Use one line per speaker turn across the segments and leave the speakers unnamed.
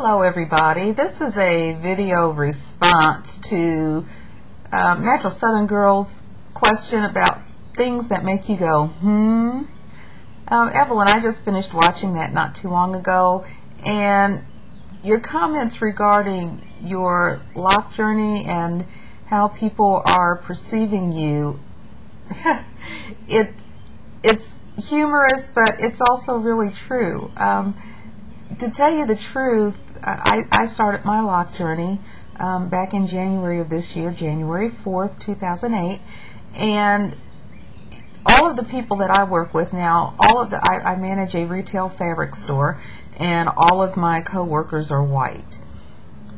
Hello everybody, this is a video response to Natural Southern Girl's question about things that make you go, Evelyn, I just finished watching that not too long ago, and your comments regarding your lock journey and how people are perceiving you, it's humorous, but it's also really true. To tell you the truth, I started my lock journey back in January of this year, January 4th, 2008, and all of the people that I work with now, I manage a retail fabric store, and all of my co-workers are white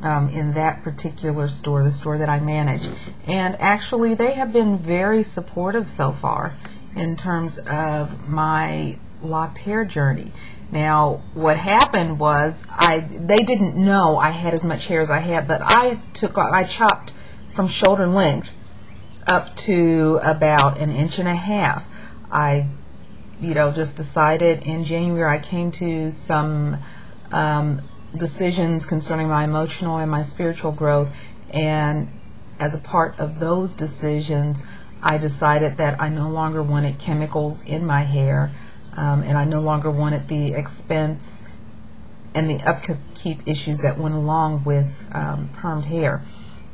in that particular store, the store that I manage. And actually they have been very supportive so far in terms of my locked hair journey. Now, what happened was they didn't know I had as much hair as I had, but I chopped from shoulder length up to about 1.5 inches. I just decided in January I came to some decisions concerning my emotional and my spiritual growth, and as a part of those decisions I decided that I no longer wanted chemicals in my hair. And I no longer wanted the expense and the upkeep issues that went along with permed hair.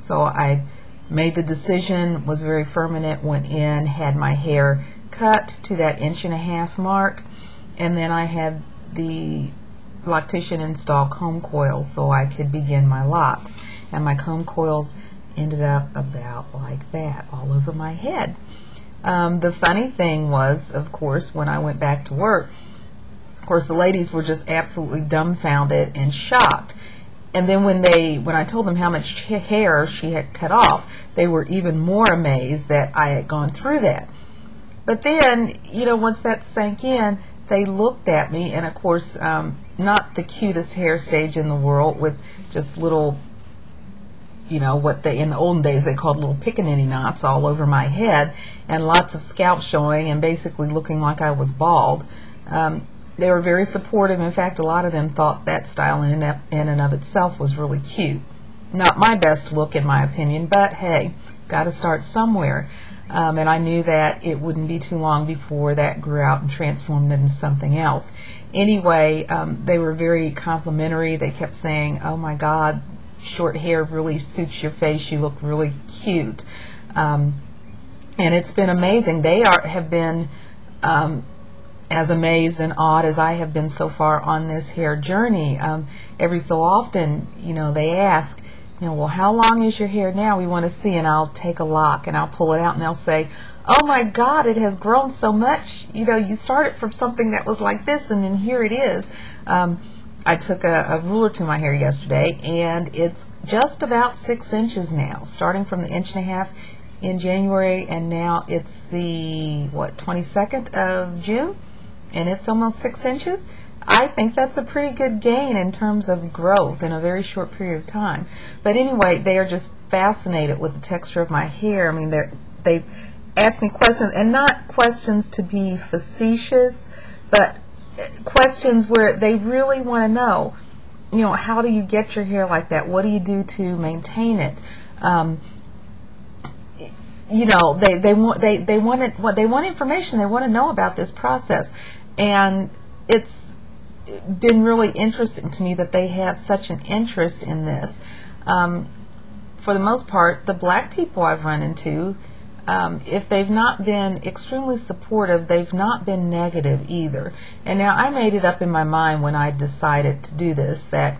So I made the decision, was very firm in it, went in, had my hair cut to that 1.5 inch mark, and then I had the loctician install comb coils so I could begin my locks. And my comb coils ended up about like that, all over my head. The funny thing was, of course, when I went back to work, of course, the ladies were just absolutely dumbfounded and shocked. And then when I told them how much hair she had cut off, they were even more amazed that I had gone through that. But then, once that sank in, they looked at me, and of course, not the cutest hair stage in the world with just little, what in the olden days they called little pickaninny knots all over my head, and lots of scalp showing, and basically looking like I was bald. They were very supportive. In fact, a lot of them thought that style in and of itself was really cute. Not my best look, in my opinion, but hey, got to start somewhere. And I knew that it wouldn't be too long before that grew out and transformed into something else. Anyway, they were very complimentary. They kept saying, "Oh my God, short hair really suits your face. You look really cute." And it's been amazing. They have been as amazed and awed as I have been so far on this hair journey. Every so often, they ask, well, how long is your hair now? We want to see. And I'll take a lock and I'll pull it out, and they'll say, "Oh my God, it has grown so much. You started from something that was like this, and then here it is." I took a ruler to my hair yesterday, and it's just about 6 inches now, starting from the 1.5 inches in January, and now it's the 22nd of June, and it's almost 6 inches. I think that's a pretty good gain in terms of growth in a very short period of time. But anyway, they are just fascinated with the texture of my hair. I mean, they ask me questions, and not questions to be facetious, but questions where they really want to know, how do you get your hair like that? What do you do to maintain it? They want information. They want to know about this process, and it's been really interesting to me that they have such an interest in this. For the most part, the black people I've run into, if they've not been extremely supportive, they've not been negative either. And now I made it up in my mind when I decided to do this, that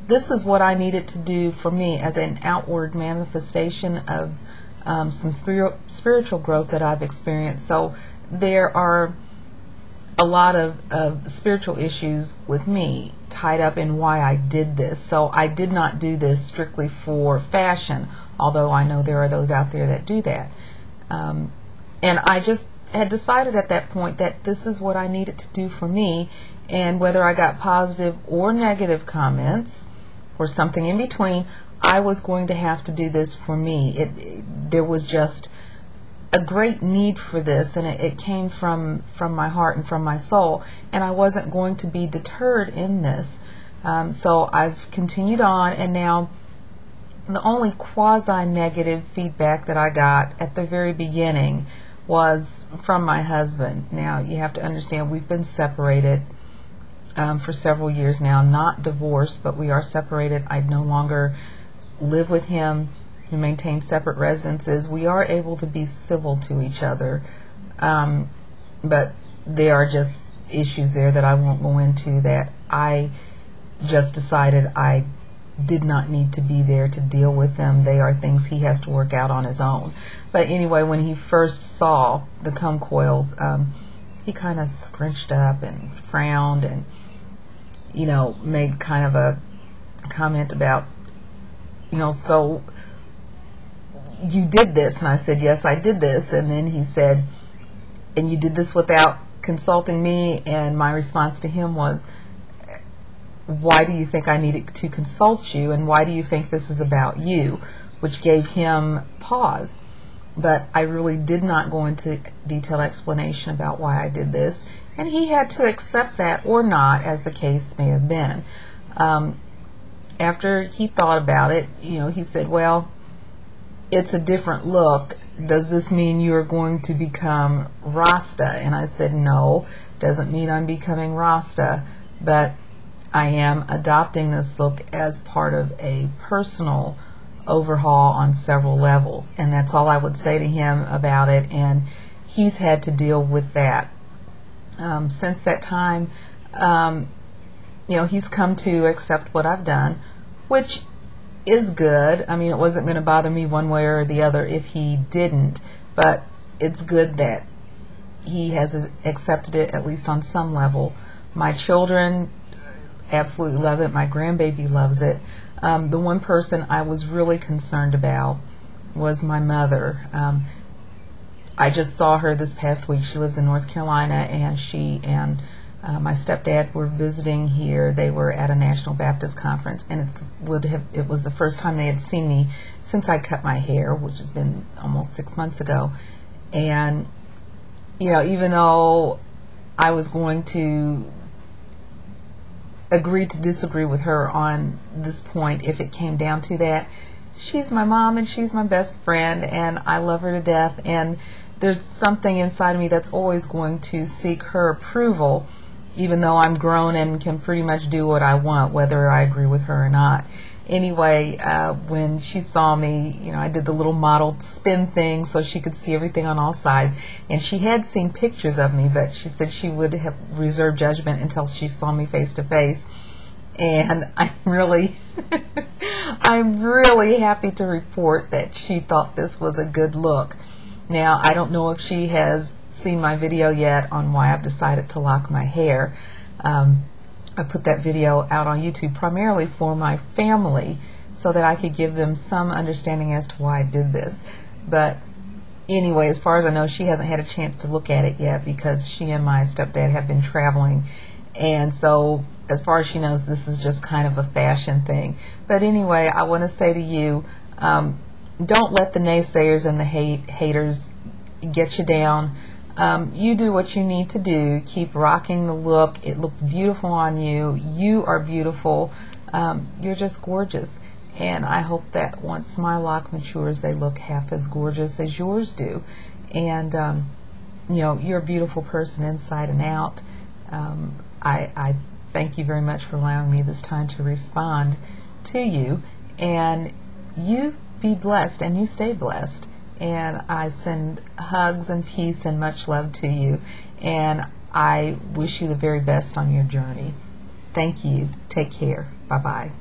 this is what I needed to do for me as an outward manifestation of some spiritual growth that I've experienced. So there are a lot of spiritual issues with me tied up in why I did this. So I did not do this strictly for fashion, although I know there are those out there that do that. And I just had decided at that point that this is what I needed to do for me, and whether I got positive or negative comments or something in between, I was going to have to do this for me. There was just a great need for this, and it came from my heart and from my soul, and I wasn't going to be deterred in this. So I've continued on, and now the only quasi-negative feedback that I got at the very beginning was from my husband. Now, you have to understand, we've been separated for several years now, not divorced, but we are separated. I no longer live with him. We maintain separate residences. We are able to be civil to each other, but there are just issues there that I won't go into, that I just decided I did not need to be there to deal with them. They are things he has to work out on his own. But anyway, when he first saw the cum coils, he kind of scrunched up and frowned and, you know, made kind of a comment about, you know, so you did this? And I said, yes, I did this. And then he said, and you did this without consulting me? And my response to him was, why do you think I needed to consult you, and why do you think this is about you? Which gave him pause. But I really did not go into detailed explanation about why I did this, and he had to accept that or not, as the case may have been. After he thought about it, you know, he said, well, it's a different look. Does this mean you're going to become Rasta? And I said, no, doesn't mean I'm becoming Rasta, but I am adopting this look as part of a personal overhaul on several levels. And that's all I would say to him about it, and he's had to deal with that. Since that time, you know, he's come to accept what I've done, which is good. I mean, it wasn't going to bother me one way or the other if he didn't, but it's good that he has accepted it, at least on some level. My children absolutely love it. My grandbaby loves it. The one person I was really concerned about was my mother. I just saw her this past week. She lives in North Carolina, and she and my stepdad were visiting here. They were at a National Baptist conference, and it was the first time they had seen me since I cut my hair, which has been almost 6 months ago. And, you know, even though I was going to agree to disagree with her on this point if it came down to that, she's my mom and she's my best friend, and I love her to death, and there's something inside of me that's always going to seek her approval, even though I'm grown and can pretty much do what I want, whether I agree with her or not. Anyway, when she saw me, you know, I did the little model spin thing so she could see everything on all sides, and she had seen pictures of me, but she said she would have reserved judgment until she saw me face to face. And I'm really I'm really happy to report that she thought this was a good look. Now, I don't know if she has seen my video yet on why I've decided to lock my hair. I put that video out on YouTube primarily for my family so that I could give them some understanding as to why I did this. But anyway, as far as I know, she hasn't had a chance to look at it yet because she and my stepdad have been traveling. And so, as far as she knows, this is just kind of a fashion thing. But anyway, I want to say to you, don't let the naysayers and the haters get you down. You do what you need to do. Keep rocking the look. It looks beautiful on you. You are beautiful. You're just gorgeous. And I hope that once my lock matures, they look half as gorgeous as yours do. And, you know, you're a beautiful person inside and out. I thank you very much for allowing me this time to respond to you. And you be blessed, and you stay blessed. And I send hugs and peace and much love to you. And I wish you the very best on your journey. Thank you. Take care. Bye-bye.